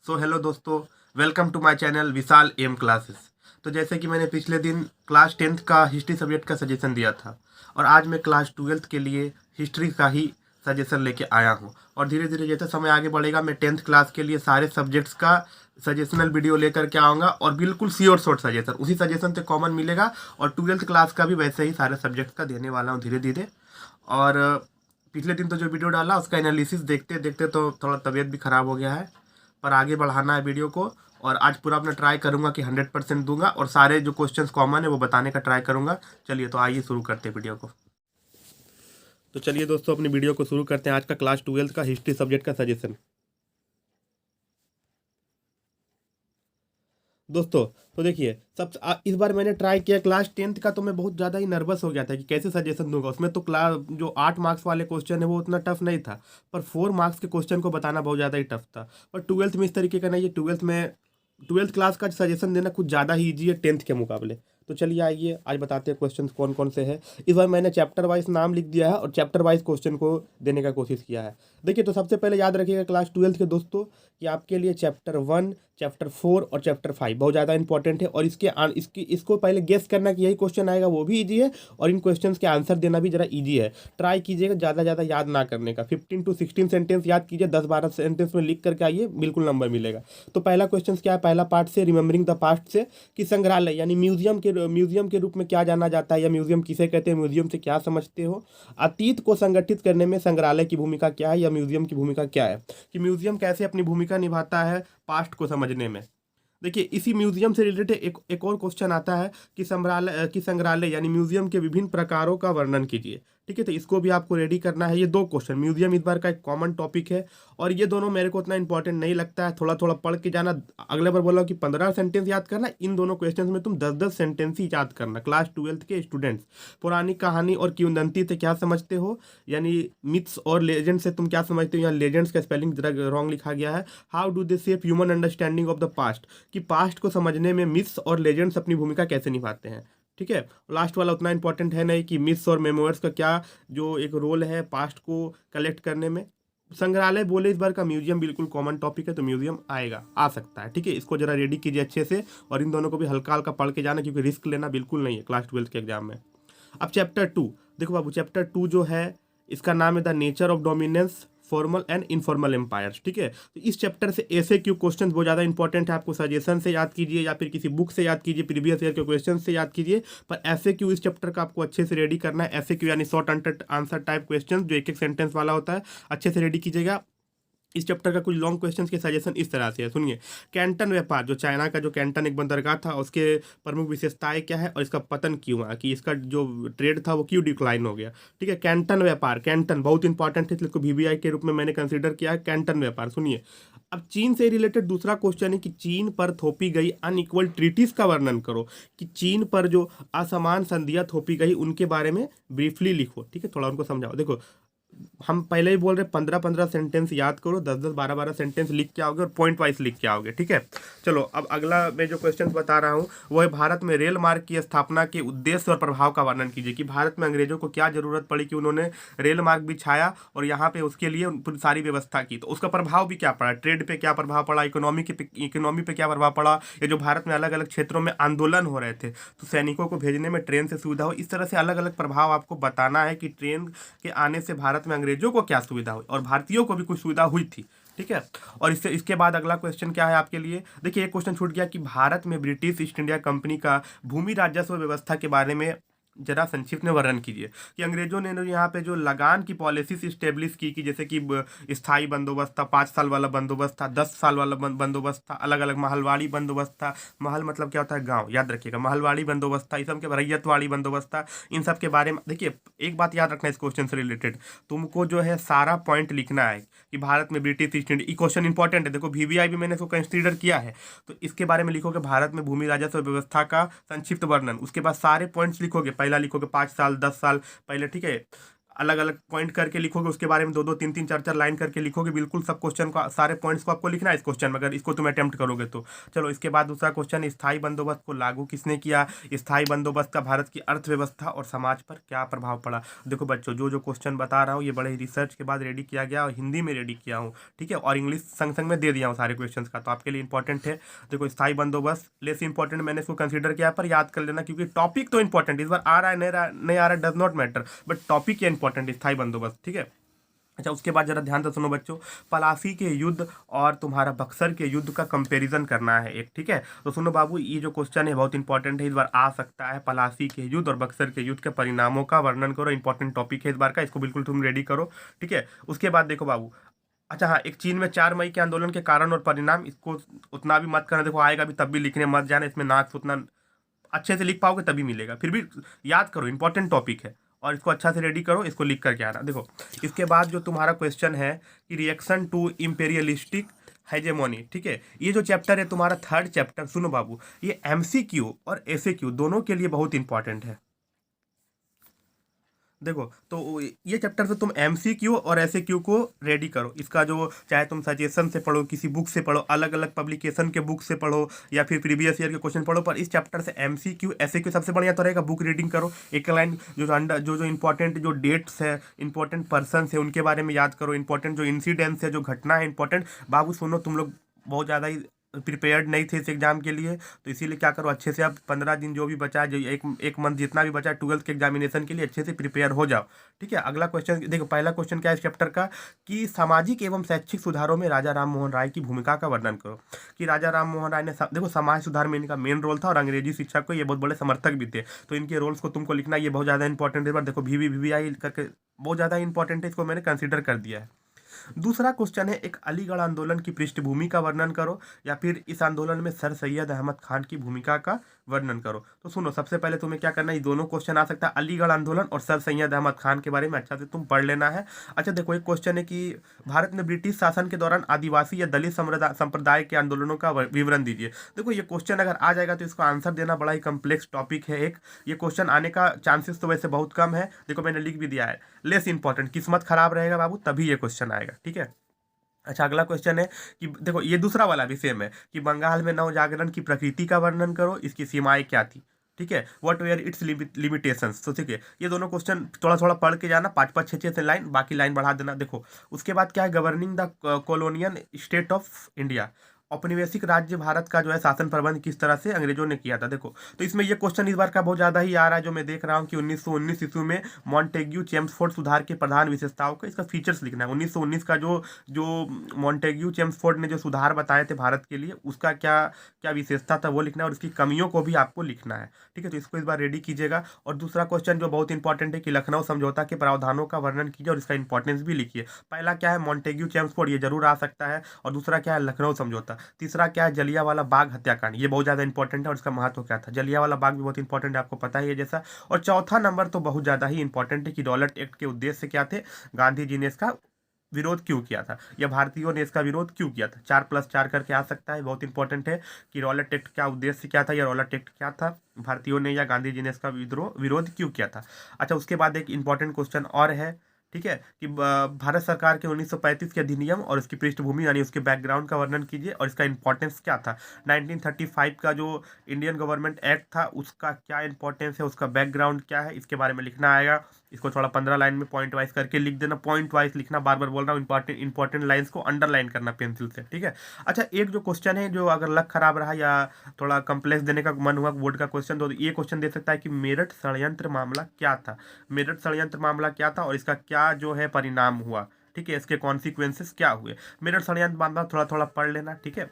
Hello दोस्तों, welcome to my channel Vishal M classes. तो जैसे कि मैंने पिछले दिन क्लास 10th का हिस्ट्री सब्जेक्ट का सजेशन दिया था और आज मैं क्लास 12th के लिए हिस्ट्री का ही सजेशन लेके आया हूँ। और धीरे धीरे जैसे समय आगे बढ़ेगा मैं 10th क्लास के लिए सारे सब्जेक्ट्स का सजेशनल वीडियो लेकर के आऊँगा और बिल्कुल सी और शॉर्ट सजेशन उसी सजेशन से कॉमन मिलेगा। और 12th क्लास का भी वैसे ही सारे सब्जेक्ट का देने वाला हूँ धीरे धीरे। और पिछले दिन तो जो वीडियो डाला उसका एनालिसिस देखते देखते तो थोड़ा तबीयत भी ख़राब हो गया है, पर आगे बढ़ाना है वीडियो को। और आज पूरा अपना ट्राई करूंगा कि 100% दूंगा और सारे जो क्वेश्चंस कॉमन है वो बताने का ट्राई करूंगा। चलिए तो आइए शुरू करते हैं वीडियो को। तो चलिए दोस्तों अपनी वीडियो को शुरू करते हैं। आज का क्लास 12th का हिस्ट्री सब्जेक्ट का सजेशन। दोस्तों तो देखिए इस बार मैंने ट्राई किया क्लास 10th का, तो मैं बहुत ज़्यादा ही नर्वस हो गया था कि कैसे सजेशन दूंगा। उसमें तो क्लास जो 8 मार्क्स वाले क्वेश्चन है वो उतना टफ नहीं था, पर 4 मार्क्स के क्वेश्चन को बताना बहुत ज़्यादा ही टफ था। पर 12th में इस तरीके का नहीं है। 12th क्लास का सजेशन देना कुछ ज़्यादा ही ईजी है 10th के मुकाबले। तो चलिए आइए आज बताते हैं क्वेश्चन कौन कौन से हैं। इस बार मैंने चैप्टर वाइज नाम लिख दिया है और चैप्टर वाइज क्वेश्चन को देने का कोशिश किया है। देखिए तो सबसे पहले याद रखिएगा क्लास 12th के दोस्तों कि आपके लिए चैप्टर 1, चैप्टर 4 और चैप्टर 5 बहुत ज़्यादा इंपॉर्टेंट है। और इसको पहले गेस करना कि यही क्वेश्चन आएगा वो भी ईजी है, और इन क्वेश्चंस के आंसर देना भी ज़रा ईजी है। ट्राई कीजिएगा ज़्यादा ज़्यादा याद ना करने का। 15 to 16 सेंटेंस याद कीजिए, 10-12 सेंटेंस में लिख करके आइए, बिल्कुल नंबर मिलेगा। तो पहला क्वेश्चन क्या है, पहला पार्ट से रिमेंबरिंग द पास्ट से कि संग्रहालय यानी म्यूजियम के रूप में क्या जाना जाता है, या म्यूजियम किसे कहते हैं, म्यूजियम से क्या समझते हो। अतीत को संगठित करने में संग्रहालय की भूमिका क्या है, या म्यूजियम की भूमिका क्या है, कि म्यूजियम कैसे अपनी भूमिका निभाता है पास्ट को समझने में। देखिए इसी म्यूजियम से रिलेटेड एक और क्वेश्चन आता है कि संग्रहालय यानी म्यूजियम के विभिन्न प्रकारों का वर्णन कीजिए। ठीक है, तो इसको भी आपको रेडी करना है। ये दो क्वेश्चन, म्यूजियम इस बार का एक कॉमन टॉपिक है और ये दोनों मेरे को उतना इंपॉर्टेंट नहीं लगता है। थोड़ा थोड़ा पढ़ के जाना। अगले बार बोला कि 15 सेंटेंस याद करना, इन दोनों क्वेश्चन में तुम 10-10 सेंटेंस ही याद करना। क्लास 12th के स्टूडेंट्स, पुरानी कहानी और किंवदंती से क्या समझते हो, यानी मिथ्स और लेजेंड से तुम क्या समझते हो। यहाँ लेजेंड्स का स्पेलिंग जरा रॉन्ग लिखा गया है। How do they shape human understanding of the past, कि पास्ट को समझने में मिथ्स और लेजेंड्स अपनी भूमिका कैसे निभाते हैं। ठीक है, लास्ट वाला उतना इंपॉर्टेंट है नहीं कि मिथ्स और मेमोइर्स का क्या जो एक रोल है पास्ट को कलेक्ट करने में। संग्रहालय बोले इस बार का, म्यूजियम बिल्कुल कॉमन टॉपिक है तो म्यूजियम आएगा, आ सकता है। ठीक है, इसको जरा रेडी कीजिए अच्छे से और इन दोनों को भी हल्का हल्का पढ़ के जाना, क्योंकि रिस्क लेना बिल्कुल नहीं है क्लास 12th के एग्जाम में। अब चैप्टर 2 देखो बाबू, चैप्टर 2 जो है इसका नाम है the nature of dominance formal and informal empires. ठीक है, तो इस चैप्टर से ऐसे क्यों क्वेश्चन बहुत ज़्यादा इंपॉर्टेंट है। आपको सजेशन से याद कीजिए या फिर किसी बुक से याद कीजिए, प्रीवियस ईयर के क्वेश्चन से याद कीजिए, पर ऐसे क्यों इस चैप्टर का आपको अच्छे से रेडी करना है। ऐसे क्यों यानी शॉर्ट आंसर टाइप क्वेश्चन जो एक एक सेंटेंस वाला होता है, अच्छे से रेडी कीजिएगा। इस चैप्टर का कुछ लॉन्ग क्वेश्चंस के सजेशन इस तरह से है, सुनिए। कैंटन व्यापार, जो चाइना का जो कैंटन एक बंदरगाह था, उसके प्रमुख विशेषताएं क्या है और इसका पतन क्यों हुआ, कि इसका जो ट्रेड था वो क्यों डिक्लाइन हो गया। ठीक है, कैंटन व्यापार, कैंटन बहुत इंपॉर्टेंट है, इसको VBI के रूप में मैंने कंसिडर किया है। कैंटन व्यापार सुनिए। अब चीन से रिलेटेड दूसरा क्वेश्चन है कि चीन पर थोपी गई अनइक्वल ट्रीटीज का वर्णन करो, कि चीन पर जो असमान संधियां थोपी गई उनके बारे में ब्रीफली लिखो। ठीक है, थोड़ा उनको समझाओ। देखो हम पहले ही बोल रहे 15-15 सेंटेंस याद करो, 10-10 12-12 सेंटेंस लिख के आओगे और पॉइंट वाइज लिख के आओगे। ठीक है, चलो अब अगला मैं जो क्वेश्चन बता रहा हूँ वो है भारत में रेल मार्ग की स्थापना के उद्देश्य और प्रभाव का वर्णन कीजिए, कि भारत में अंग्रेजों को क्या जरूरत पड़ी कि उन्होंने रेल मार्ग बिछाया और यहाँ पे उसके लिए पूरी सारी व्यवस्था की, तो उसका प्रभाव भी क्या पड़ा, ट्रेड पे क्या प्रभाव पड़ा, इकोनॉमी पे क्या प्रभाव पड़ा। ये जो भारत में अलग अलग क्षेत्रों में आंदोलन हो रहे थे तो सैनिकों को भेजने में ट्रेन से सुविधा हो, इस तरह से अलग अलग प्रभाव आपको बताना है कि ट्रेन के आने से भारत में अंग्रेजों को क्या सुविधा हुई और भारतीयों को भी कुछ सुविधा हुई थी। ठीक है, और इसके बाद अगला क्वेश्चन क्या है आपके लिए। देखिए एक क्वेश्चन छूट गया कि भारत में ब्रिटिश ईस्ट इंडिया कंपनी का भूमि राजस्व व्यवस्था के बारे में जरा संक्षिप्त में वर्णन कीजिए, कि अंग्रेजों ने यहाँ पे जो लगान की पॉलिसीज इस्टेब्लिश की जैसे कि स्थायी बंदोबस्त था, 5 साल वाला बंदोबस्त था, 10 साल वाला बंदोबस्त था, अलग अलग महलवाड़ी बंदोबस्त था। महल मतलब क्या होता है, गांव, याद रखिएगा। महलवाड़ी बंदोबस्त था, इस सब के रैयतवाड़ी बंदोबस्त था, इन सब के बारे में। देखिए एक बात याद रखना इस क्वेश्चन से रिलेटेड, तुमको जो है सारा पॉइंट लिखना है कि भारत में British east India, question important है। देखो VBI भी मैंने इसको कंसिडर किया है, तो इसके बारे में लिखोगे भारत में भूमि राजस्व व्यवस्था का संक्षिप्त वर्णन, उसके बाद सारे पॉइंट्स लिखोगे। पहला लिखोगे 5 साल 10 साल पहले। ठीक है, अलग अलग पॉइंट करके लिखोगे, उसके बारे में दो दो तीन तीन चार चार लाइन करके लिखोगे, बिल्कुल सब क्वेश्चन को, सारे पॉइंट्स को आपको लिखना है इस क्वेश्चन में, अगर इसको तुम अटेम्प्ट करोगे तो। चलो इसके बाद दूसरा क्वेश्चन, स्थायी बंदोबस्त को लागू किसने किया? स्थायी बंदोबस्त का भारत की अर्थव्यवस्था और समाज पर क्या प्रभाव पड़ा? देखो बच्चों, जो जो क्वेश्चन बता रहा हूँ ये बड़े ही रिसर्च के बाद रेडी किया गया और हिंदी में रेडी किया हूँ, ठीक है, और इंग्लिश संग संग में दे दिया हूँ सारे क्वेश्चन का, तो आपके लिए इंपॉर्टेंट है। देखो स्थायी बंदोबस्त लेस इंपॉर्टेंट मैंने इसको कंसीडर किया, पर याद कर लेना क्योंकि टॉपिक तो इंपॉर्टेंट, इस बार आ रहा है नहीं आ रहा है does not matter, but topic ये इंपॉर्टेंट, स्थायी बंदोबस्त, ठीक है। अच्छा उसके बाद जरा ध्यान से सुनो बच्चों, पलासी के युद्ध और तुम्हारा बक्सर के युद्ध का कंपैरिजन करना है एक, ठीक है। तो सुनो बाबू, ये जो क्वेश्चन है बहुत इंपॉर्टेंट है, इस बार आ सकता है। पलासी के युद्ध और बक्सर के युद्ध के परिणामों का वर्णन करो, इंपॉर्टेंट टॉपिक है इस बार का, इसको बिल्कुल तुम रेडी करो, ठीक है। उसके बाद देखो बाबू, अच्छा हाँ, एक चीन में 4 मई के आंदोलन के कारण और परिणाम, इसको उतना भी मत करना, देखो आएगा भी तब भी लिखने मत जाना, इसमें नाक उतना अच्छे से लिख पाओगे तभी मिलेगा, फिर भी याद करो, इंपॉर्टेंट टॉपिक है और इसको अच्छा से रेडी करो, इसको लिख करके आना। देखो इसके बाद जो तुम्हारा क्वेश्चन है कि रिएक्शन टू इम्पेरियलिस्टिक हेजेमोनी, ठीक है, ये जो चैप्टर है तुम्हारा थर्ड चैप्टर, सुनो बाबू, ये MCQ और FAQ दोनों के लिए बहुत इंपॉर्टेंट है। देखो तो ये चैप्टर से तुम MCQ और FAQ को रेडी करो, इसका जो चाहे तुम सजेशन से पढ़ो, किसी बुक से पढ़ो, अलग अलग पब्लिकेशन के बुक से पढ़ो, या फिर प्रीवियस ईयर के क्वेश्चन पढ़ो, पर इस चैप्टर से MCQ FAQ सबसे बढ़िया तो रहेगा बुक रीडिंग करो, एक लाइन जो अंडर जो जो इंपॉर्टेंट जो डेट्स है, इंपॉर्टेंट पर्सन है, उनके बारे में याद करो, इंपॉर्टेंट जो इंसिडेंट्स है, जो घटना है इंपॉर्टेंट। बाबू सुनो, तुम लोग बहुत ज़्यादा ही प्रिपेयर्ड नहीं थे इस एग्जाम के लिए, तो इसीलिए क्या करो, अच्छे से अब 15 दिन जो भी बचा है, जो एक मंथ जितना भी बचा है 12th के एग्जामिनेशन के लिए, अच्छे से प्रिपेयर हो जाओ, ठीक है। अगला क्वेश्चन देखो, पहला क्वेश्चन क्या है इस चैप्टर का कि सामाजिक एवं शैक्षिक सुधारों में राजा राम मोहन राय की भूमिका का वर्णन करो। कि राजा राम मोहन राय ने देखो समाज सुधार में इनका मेन रोल था और अंग्रेजी शिक्षा को ये बहुत बड़े समर्थक भी थे, तो इनके रोल्स को तुमको लिखना, ये बहुत ज़्यादा इंपॉर्टेंट है। देखो VVVI करके बहुत ज़्यादा इंपॉर्टेंट है, इसको मैंने कंसिडर कर दिया है। दूसरा क्वेश्चन है, एक अलीगढ़ आंदोलन की पृष्ठभूमि का वर्णन करो, या फिर इस आंदोलन में सर सैयद अहमद खान की भूमिका का वर्णन करो। तो सुनो, सबसे पहले तुम्हें क्या करना है, ये दोनों क्वेश्चन आ सकता है, अलीगढ़ आंदोलन और सर सैयद अहमद खान के बारे में अच्छा से तुम पढ़ लेना है। अच्छा देखो, एक क्वेश्चन है कि भारत में ब्रिटिश शासन के दौरान आदिवासी या दलित संप्रदाय के आंदोलनों का विवरण दीजिए। देखो ये क्वेश्चन अगर आ जाएगा तो इसको आंसर देना बड़ा ही कम्प्लेक्स टॉपिक है एक, ये क्वेश्चन आने का चांसेस तो वैसे बहुत कम है, देखो मैंने लिख भी दिया है, लेस इंपॉर्टेंट, किस्मत खराब रहेगा बाबू तभी ये क्वेश्चन आएगा, ठीक है। अच्छा अगला क्वेश्चन है कि देखो ये दूसरा वाला भी सेम है कि बंगाल में नव जागरण की प्रकृति का वर्णन करो, इसकी सीमाएं क्या थी, ठीक है, व्हाट वेयर इट्स लिमिटेशंस। तो ठीक है, ये दोनों क्वेश्चन थोड़ा थोड़ा पढ़ के जाना, 5 5 6 6 से लाइन, बाकी लाइन बढ़ा देना। देखो उसके बाद क्या है, governing the colonial state of India, औपनिवेशिक राज्य भारत का जो है शासन प्रबंध किस तरह से अंग्रेजों ने किया था। देखो तो इसमें ये क्वेश्चन इस बार का बहुत ज़्यादा ही आ रहा है, जो मैं देख रहा हूँ कि 1919 ईस्वी में मॉन्टेग्यू चेम्सफोर्ड सुधार के प्रधान विशेषताओं का इसका फीचर्स लिखना है। 1919 का जो जो मॉन्टेग्यू चेम्सफोर्ड ने जो सुधार बताए थे भारत के लिए, उसका क्या क्या विशेषता था वो लिखना है, और उसकी कमियों को भी आपको लिखना है, ठीक है। तो इसको इस बार रेडी कीजिएगा। और दूसरा क्वेश्चन जो बहुत इंपॉर्टेंट है कि लखनऊ समझौता के प्रावधानों का वर्णन कीजिए और इसका इंपॉर्टेंस भी लिखिए। पहला क्या है, मॉन्टेग्यू चेम्सफोर्ड, ये जरूर आ सकता है, और दूसरा क्या है, लखनऊ समझौता। तीसरा क्या है, जलियांवाला बाग हत्याकांड, ये बहुत ज़्यादा इंपॉर्टेंट है और इसका महत्व क्या था, जलियांवाला बाग भी बहुत इंपॉर्टेंट है, आपको पता ही है जैसा। और चौथा नंबर तो बहुत ज़्यादा ही इंपॉर्टेंट है कि रॉलेट एक्ट के उद्देश्य क्या थे, गांधी जी ने इसका विरोध क्यों किया था, या भारतीयों ने इसका विरोध क्यों किया था। 4+4 करके आ सकता है, बहुत इंपॉर्टेंट है कि रॉलेट एक्ट क्या उद्देश्य क्या था, या रॉलेट एक्ट क्या था, भारतीयों ने या गांधी जी ने इसका विरोध क्यों किया था। अच्छा उसके बाद एक इंपॉर्टेंट क्वेश्चन और है, ठीक है, कि भारत सरकार के 1935 के अधिनियम और उसकी पृष्ठभूमि यानी उसके बैकग्राउंड का वर्णन कीजिए और इसका इंपॉर्टेंस क्या था। 1935 का जो इंडियन गवर्नमेंट एक्ट था उसका क्या इंपॉर्टेंस है, उसका बैकग्राउंड क्या है, इसके बारे में लिखना आएगा। इसको थोड़ा 15 लाइन में पॉइंट वाइज करके लिख देना, पॉइंट वाइज लिखना, बार बार बोल रहा हूँ, इंपॉर्टेंट लाइन्स को अंडरलाइन करना पेंसिल से, ठीक है। अच्छा एक जो क्वेश्चन है, जो अगर लक खराब रहा या थोड़ा कम्प्लेक्स देने का मन हुआ बोर्ड का क्वेश्चन, तो ये क्वेश्चन दे सकता है कि मेरठ षड्यंत्र मामला क्या था, मेरठ षड्यंत्र मामला क्या था और इसका क्या जो है परिणाम हुआ, ठीक है, इसके कॉन्सिक्वेंसेस क्या हुए। मेरठ षड्यंत्र मामला थोड़ा थोड़ा पढ़ लेना, ठीक है,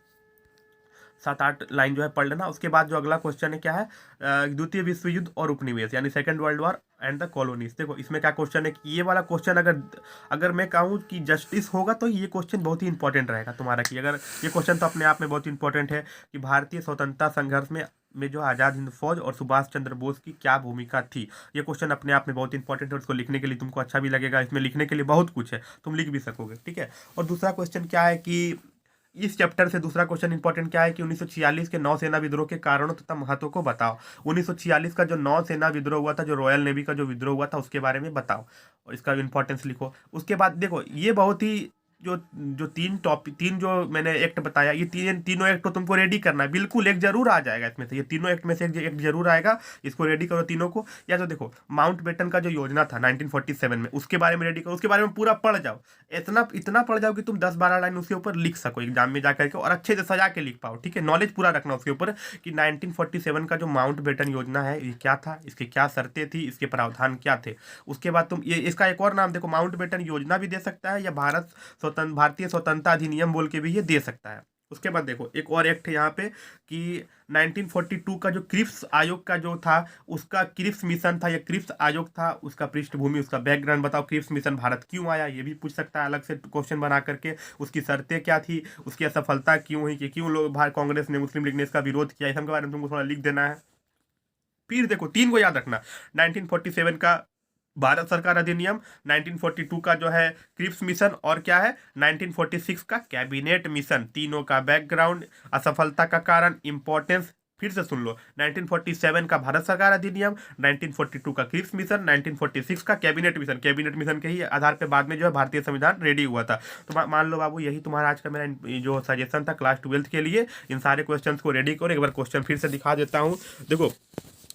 7 8 लाइन जो है पढ़ लेना। उसके बाद जो अगला क्वेश्चन है क्या है, द्वितीय विश्व युद्ध और उपनिवेश यानी second world war and the colonies. देखो इसमें क्या क्वेश्चन है कि ये वाला क्वेश्चन अगर मैं कहूँ कि जस्टिस होगा तो ये क्वेश्चन बहुत ही इंपॉर्टेंट रहेगा तुम्हारा, कि अगर ये क्वेश्चन तो अपने आप में बहुत इंपॉर्टेंट है कि भारतीय स्वतंत्रता संघर्ष में जो आज़ाद हिंद फौज और सुभाष चंद्र बोस की क्या भूमिका थी। ये क्वेश्चन अपने आप में बहुत इंपॉर्टेंट है और इसको लिखने के लिए तुमको अच्छा भी लगेगा, इसमें लिखने के लिए बहुत कुछ है, तुम लिख भी सकोगे, ठीक है। और दूसरा क्वेश्चन क्या है कि इस चैप्टर से दूसरा क्वेश्चन इंपॉर्टेंट क्या है कि 1946 के नौसेना विद्रोह के कारणों तथा महत्व को बताओ। 1946 का जो नौसेना विद्रोह हुआ था, जो रॉयल नेवी का जो विद्रोह हुआ था, उसके बारे में बताओ और इसका इंपॉर्टेंस लिखो। उसके बाद देखो ये बहुत ही जो जो तीन जो मैंने एक्ट बताया, ये तीनों एक्ट तो तुमको रेडी करना है, बिल्कुल एक जरूर आ जाएगा इसमें से, ये तीनों एक्ट में से एक जरूर आएगा। इसको रेडी करो तीनों को। या तो देखो माउंट बेटन का जो योजना था 1947 में, उसके बारे में रेडी करो, उसके बारे में पूरा पढ़ जाओ। इतना पढ़ जाओ कि तुम 10-12 लाइन उसके ऊपर लिख सको एग्जाम में जाकर के, और अच्छे से सजा के लिख पाओ। ठीक है, नॉलेज पूरा रखना उसके ऊपर कि 1947 का जो माउंट बेटन योजना है ये क्या था, इसकी क्या शर्तें थी, इसके प्रावधान क्या थे। उसके बाद तुम ये इसका एक और नाम देखो, माउंट बेटन योजना भी दे सकता है, या भारतीय स्वतंत्रता अधिनियम बोल के भी ये दे सकता है। उसके बाद देखो एक और एक्ट है यहाँ पे कि 1942 का जो क्रिप्स आयोग का जो था, उसका क्रिप्स मिशन था, या क्रिप्स आयोग था, उसका पृष्ठभूमि, उसका बैकग्राउंड बताओ। क्रिप्स मिशन भारत क्यों आया, ये भी पूछ सकता है अलग से क्वेश्चन बना करके। उसकी शर्तें क्या थी, उसकी असफलता क्यों हुई, कि क्यों लोग कांग्रेस ने, मुस्लिम लीग ने इसका विरोध किया, इस सब के बारे में तुमको थोड़ा लिख देना है। फिर देखो तीन को याद रखना, 1947 का भारत सरकार अधिनियम, 1942 का जो है क्रिप्स मिशन, और क्या है 1946 का कैबिनेट मिशन। तीनों का बैकग्राउंड, असफलता का कारण, इंपॉर्टेंस फिर से सुन लो। 1947 का भारत सरकार अधिनियम, 1942 का क्रिप्स मिशन, 1946 का कैबिनेट मिशन। कैबिनेट मिशन के ही आधार पर बाद में जो है भारतीय संविधान रेडी हुआ था। तो मान लो बाबू, यही तुम्हारा आज का मेरा जो सजेशन था क्लास 12th के लिए। इन सारे क्वेश्चंस को रेडी करो। एक बार क्वेश्चन फिर से दिखा देता हूँ। देखो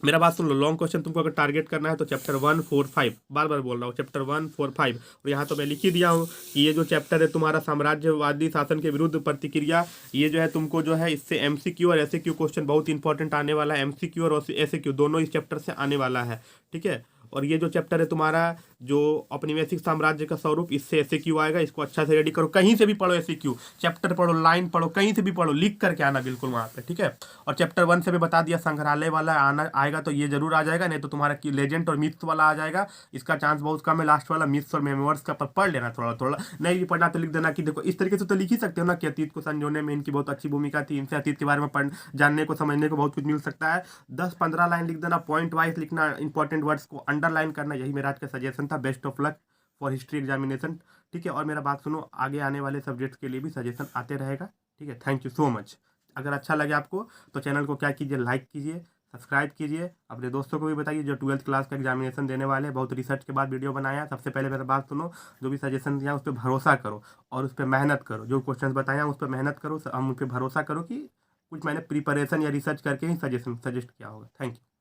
मेरा बात सुन लो, लॉन्ग क्वेश्चन तुमको अगर टारगेट करना है तो चैप्टर 1, 4, 5, बार बार बोल रहा हूँ, चैप्टर 1, 4, 5। और यहाँ तो मैं लिख ही दिया हूँ कि ये जो चैप्टर है तुम्हारा साम्राज्यवादी शासन के विरुद्ध प्रतिक्रिया, ये जो है तुमको जो है इससे एमसीक्यू और एसएक्यू क्वेश्चन बहुत इंपॉर्टेंट आने वाला है। एमसीक्यू और एसएक्यू दोनों इस चैप्टर से आने वाला है। ठीक है, और ये जो चैप्टर है तुम्हारा जो औपनिवेशिक साम्राज्य का स्वरूप, इससे एसएक्यू आएगा। इसको अच्छा से रेडी करो, कहीं से भी पढ़ो एसएक्यू, चैप्टर पढ़ो, लाइन पढ़ो, कहीं से भी पढ़ो, लिख करके आना बिल्कुल वहाँ पे। ठीक है, और चैप्टर 1 से भी बता दिया, संग्रहालय वाला आना आएगा तो ये जरूर आ जाएगा, नहीं तो तुम्हारा लेजेंड और मिथ्स वाला आ जाएगा। इसका चांस बहुत कम है, लास्ट वाला मिथ्स और मेमोर्स का पढ़ लेना थोड़ा थोड़ा। नहीं भी पढ़ना तो लिख देना कि देखो इस तरीके से तो लिख ही सकते हो ना कि अतीत को संजोने में इनकी बहुत अच्छी भूमिका थी, इनसे अतीत के बारे में जानने को, समझने को बहुत कुछ मिल सकता है। 10-15 लाइन लिख देना, पॉइंट वाइज लिखना, इंपॉर्टेंट वर्ड्स को अंडरलाइन करना। यही मेरा आज का सजेशन था। Best of luck for history examination. ठीक है, और मेरा बात सुनो, आगे आने वाले सब्जेक्ट्स के लिए भी सजेशन आते रहेगा। ठीक है, थैंक यू सो मच। अगर अच्छा लगे आपको तो चैनल को क्या कीजिए, लाइक कीजिए, सब्सक्राइब कीजिए, अपने दोस्तों को भी बताइए जो 12th क्लास का एग्जामिनेशन देने वाले हैं। बहुत रिसर्च के बाद वीडियो बनाया। सबसे पहले मेरा बात सुनो, जो भी सजेशन दिया उस पर भरोसा करो और उस पर मेहनत करो। जो क्वेश्चन बताया उस पर मेहनत करो, हम उस पर भरोसा करो कि कुछ मैंने प्रिपरेशन या रिसर्च करके ही सजेस्ट किया होगा। Thank you.